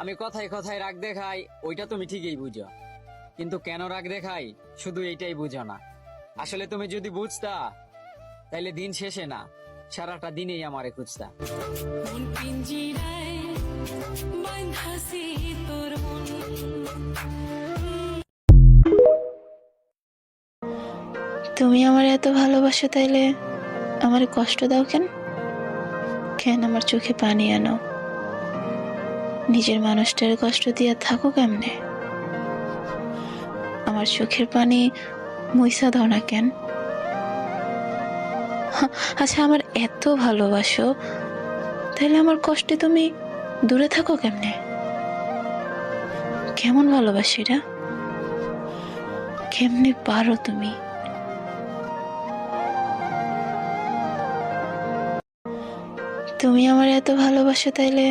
আমি কথায় কথায় রাগ দেখাই, ওইটা তুমি ঠিকই বুঝো, কিন্তু কেন রাগ দেখাই শুধু এইটাই বুঝো না। আসলে তুমি যদি বুঝতা, তাইলে দিন শেষে না, সারাটা দিনেই আমারে খুঁজতা। মন পিঞ্জিরায় বাঁধাছি তোর মন। তুমি আমার এত ভালোবাসো, তাইলে আমারে কষ্ট দাও কেন? কেন আমার চোখে পানি আনো? নিজের মানুষটার কষ্ট দিয়ে থাকো কেমনে? আমার চোখের পানি মুইসা দাও না কেন? আচ্ছা, আমার এত ভালোবাসো, তাইলে আমার কষ্টে তুমি দূরে থাকো কেমনে? কেমন ভালোবাসি এটা? কেমনে পারো তুমি? তুমি আমার এত ভালোবাসো, তাইলে